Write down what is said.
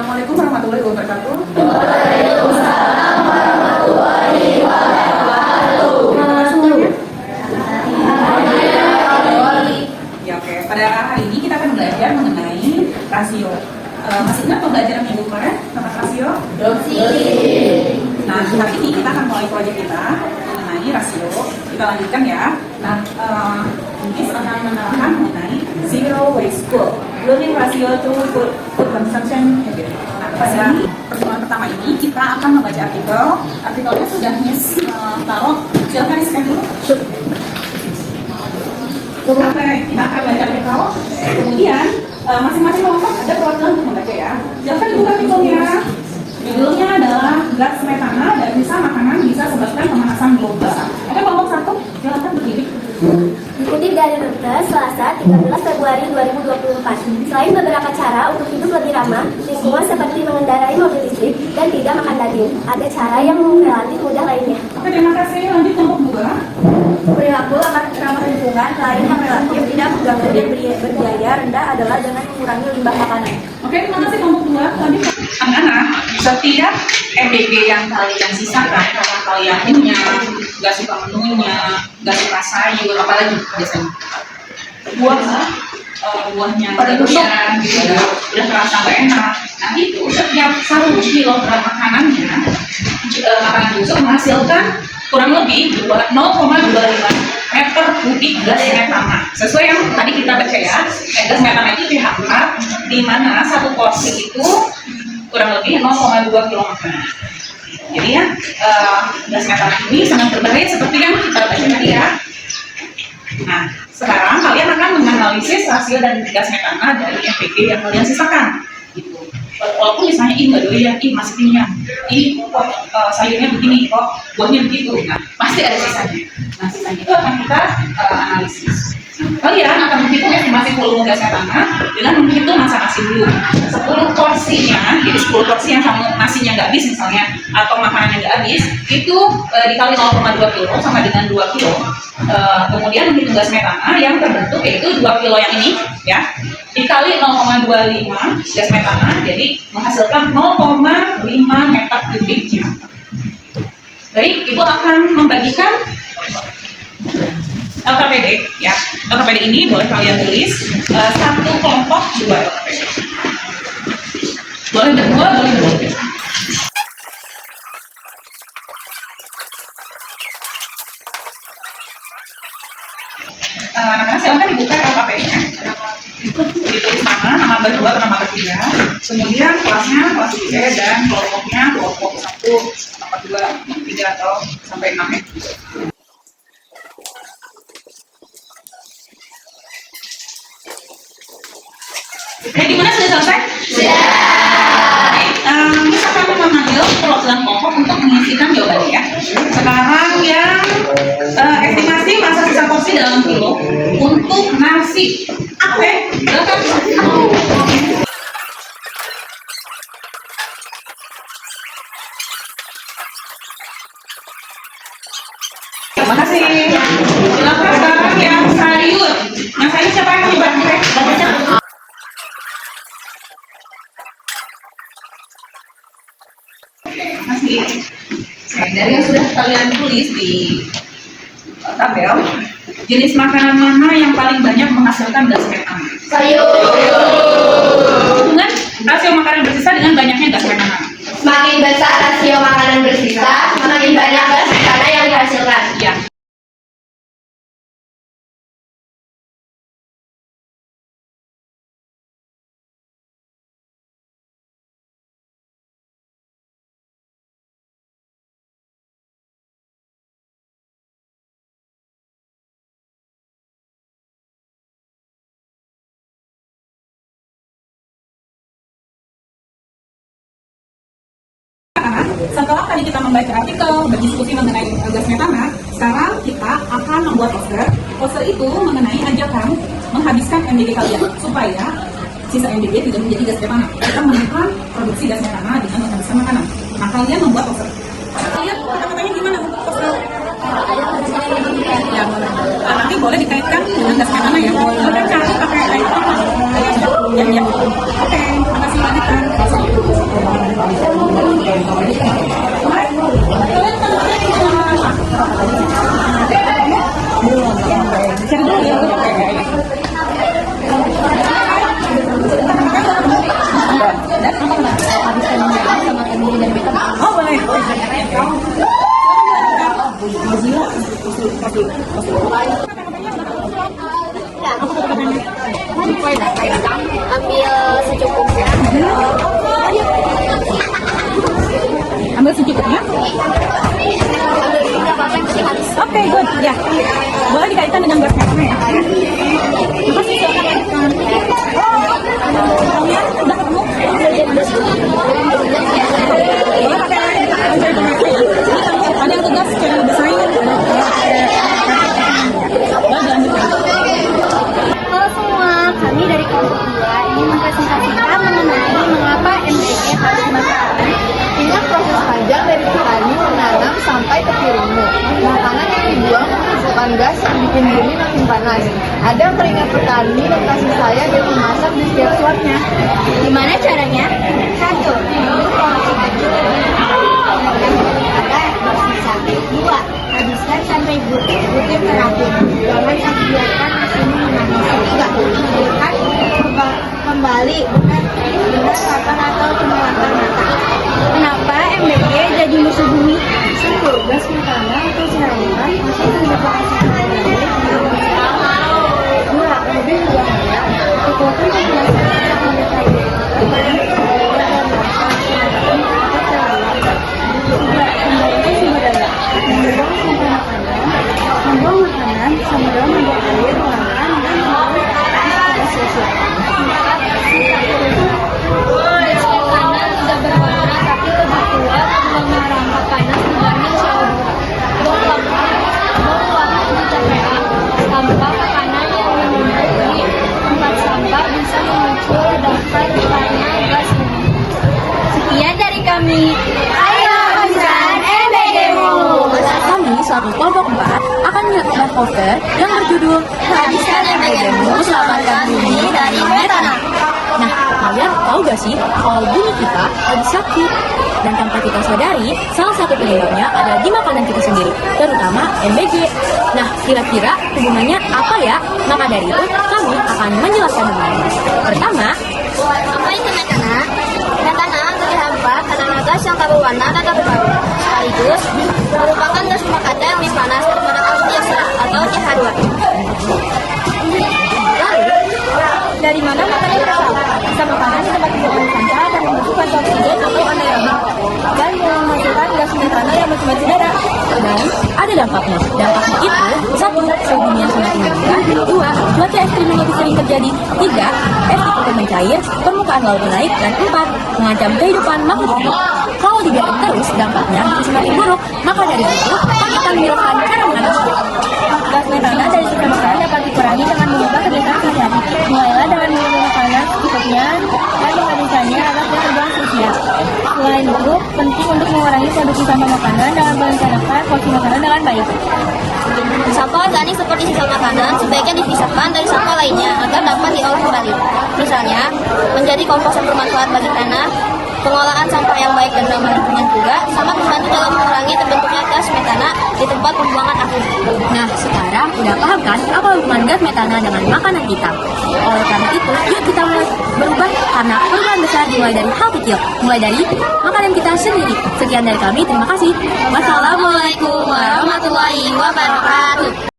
Assalamualaikum warahmatullahi wabarakatuh. Waalaikumsalam warahmatullahi wabarakatuh. Ya, oke. Pada hari ini kita akan belajar mengenai rasio. Masih ingat pembelajaran minggu kemarin tentang rasio? Nah, hari ini kita akan mulai proyek kita mengenai rasio. Kita lanjutkan ya. Nah, Miss akan menerangkan mengenai zero waste school, learning ratio to food consumption habit. Nah, pada pertemuan pertama ini kita akan membaca artikel. Artikelnya sudah Miss taruh. Silakan di-scan dulu. Kita akan baca artikel. Kemudian masing-masing kelompok ada perwakilan untuk membaca ya. Silakan dibuka artikelnya. Judulnya adalah gas metana dan sisa makanan bisa sebabkan pemanasan global. Ada kelompok satu, silakan berdiri. Dikutip dari Reuters, Selasa 13 Februari 2024. Selain beberapa cara untuk hidup lebih ramah lingkungan seperti mengendarai mobil listrik dan tidak makan daging, ada cara yang relatif mudah lainnya. Oke, terima kasih. Lanjut kelompok dua. Perilaku ramah lingkungan lain yang relatif tidak mengganggu dan berbiaya rendah adalah dengan mengurangi limbah makanan. Oke, terima kasih kelompok dua. Lanjut. Anak-anak, setiap MBG yang kalian sisakan karena kalian punya, nggak suka menunya, nggak suka sayur, apalagi biasanya buahnya berlebihan gitu ya, udah terasa nggak enak. Nah itu setiap 1 kilogram makanannya, makanan busuk menghasilkan kurang lebih 0,25 meter kubik gas metana. Sesuai yang tadi kita baca ya, gas metana itu pH 4, di mana satu porsi itu kurang lebih 0,2 kg. Jadi ya, gas metana ini sangat berbahaya seperti yang kita baca tadi ya. Nah, sekarang kalian akan menganalisis rasio dan gas metana dari MPG yang kalian sisakan. Gitu. Walaupun misalnya ini nggak doyan, ini masih kenyang, ini kok sayurnya begini, kok buahnya begitu. Nah, pasti ada sisanya. Nah, sisanya itu akan kita analisis. Kalian akan menghitung estimasi volume gas metana dengan menghitung masa nasi dulu. 10 porsinya, jadi 10 porsi yang kamu nasinya nggak habis misalnya, atau makanannya nggak habis, itu dikali 0,2 kilo sama dengan 2 kilo. Kemudian menghitung gas metana yang terbentuk yaitu 2 kilo yang ini, ya, dikali 0,25 gas metana, jadi menghasilkan 0,5 meter kubiknya. Baik, Ibu akan membagikan LKPD ya. LKPD ini boleh kalian tulis satu kelompok 2 LKPD. Boleh berdua, boleh berdua. Nah, silakan dibuka LKPD-nya. Ditulis nama berdua, nama ketiga. Kemudian kelasnya kelas 3 dan kelompoknya kelompok 1, kelompok 2, 3 atau sampai 6 ya. Oke, gimana sudah selesai? Sudah. Kita akan memanggil perwakilan kelompok untuk mengisikan jawabannya ya. Sekarang yang estimasi masa sisa porsi dalam kilo untuk nasi. Oke, silakan. Terima kasih. Silakan sekarang yang sayur. Yang sayur siapa yang mau dibantu? Dari yang sudah kalian tulis di tabel, jenis makanan mana yang paling banyak menghasilkan gas metana? Sayur. Hubungan rasio makanan bersisa dengan banyaknya gas metana. Semakin besar rasio makanan bersisa, semakin banyak gas metana yang dihasilkan. Ya. Setelah tadi kita membaca artikel, berdiskusi mengenai gas metana, sekarang kita akan membuat poster. Poster itu mengenai ajakan menghabiskan MBG kalian supaya sisa MBG tidak menjadi gas metana. Kita menekan produksi gas metana dengan menghabiskan makanan. Nah, kalian membuat poster. Kalian kata-katanya gimana untuk poster? Ya, nanti boleh dikaitkan dengan gas metana ya. Boleh cari pakai ya. Oke, terima kasih lanjutkan. Ambil secukupnya. Ambil secukupnya. Ambil beberapa yang pasti habis. Oke, good. Ya. Boleh dikaitkan dengan gas metannya ya. Makasih, silakan. Uangnya udah ketemu? Boleh pakai aja itu mereka ya. Ada yang tugas cara desain, Halo semua, kami dari kelompok 2 ingin mempresentasikan mengenai mengapa MBG harus dimanfaatkan. Ingat proses panjang dari petani menanam sampai ke piringmu. Makanan yang dibuang menghasilkan gas yang bikin bumi makin panas. Ada yang teringat petani dan kasih sayang yang memasak di setiap suapnya. Gimana caranya? 1. Dua, habiskan sampai butir terakhir. Jangan biarkan nasinya menangis. 3, kembali dengan kapan atau cuma latar mata. Kenapa MBG jadi musuh bumi? 1. Gas metana atau cairan masih terbatas. 2. Lebih berbahaya. Kekuatan populasi membuang makanan sambil membuang air, makan, dan membuang sosial. Gas metana tidak berwarna tapi lebih kuat merampas panas dibanding CO2. Bom waktu di TPA, sampah makanan yang menumpuk di tempat sampah bisa memicu ledakan karena gas bumi. Sekian dari kami. Ayo habiskan MBG-mu. Kami selaku kelompok 4 akan melakukan poster yang berjudul Habiskan MBG-mu, selamatkan bumi dari metana. Nah, kalian tahu gak sih kalau bumi kita lagi sakit? Dan tanpa kita sadari, salah satu penyebabnya ada di makanan kita sendiri, terutama MBG. Nah, kira-kira hubungannya apa ya? Maka dari itu, kami akan menjelaskan hubungannya. Pertama, Apa itu metana? Metana menjadi hampa karena gas yang tak berwarna dan tak berbau. Sekaligus merupakan gas rumah kaca yang lebih panas daripada arus dioksida atau CH2. Dari mana makanan berasal? Bisa makanan di tempat pembuangan sampah dan membutuhkan oksigen atau anaerobi dan menghasilkan gas metana yang mencemari udara. dan ada dampaknya. Dampaknya itu, 1. Suhu bumi yang semakin meningkat. 2. Cuaca ekstrim yang lebih sering terjadi. 3. Es ikut mencair, permukaan laut naik. Dan 4. Mengancam kehidupan makhluk hidup. Kalau dibiarkan terus, dampaknya bisa semakin buruk. Maka dari itu, kami akan menjelaskan cara mengatasinya. Gas metana dari sisa makanan dapat dikurangi dengan mengubah kebiasaan sehari-hari. Mulailah dengan memilih makanan secukupnya dan menghabiskannya agar tidak terbuang sia-sia. Selain itu, penting untuk mengurangi produksi sampah makanan dengan merencanakan porsi makanan dengan baik. Sampah organik seperti sisa makanan sebaiknya dipisahkan dari sampah lainnya agar dapat diolah kembali. Misalnya, menjadi kompos yang bermanfaat bagi tanah, pengolahan sampah yang baik dan ramah lingkungan juga sangat membantu dalam mengurangi terbentuknya gas metana di tempat pembuangan akhir. Nah, sekarang udah paham kan apa hubungan gas metana dengan makanan kita? Oleh karena itu, yuk kita mulai berubah karena perubahan besar dimulai dari hal kecil, mulai dari makanan kita sendiri. Sekian dari kami, terima kasih. Wassalamualaikum warahmatullahi wabarakatuh.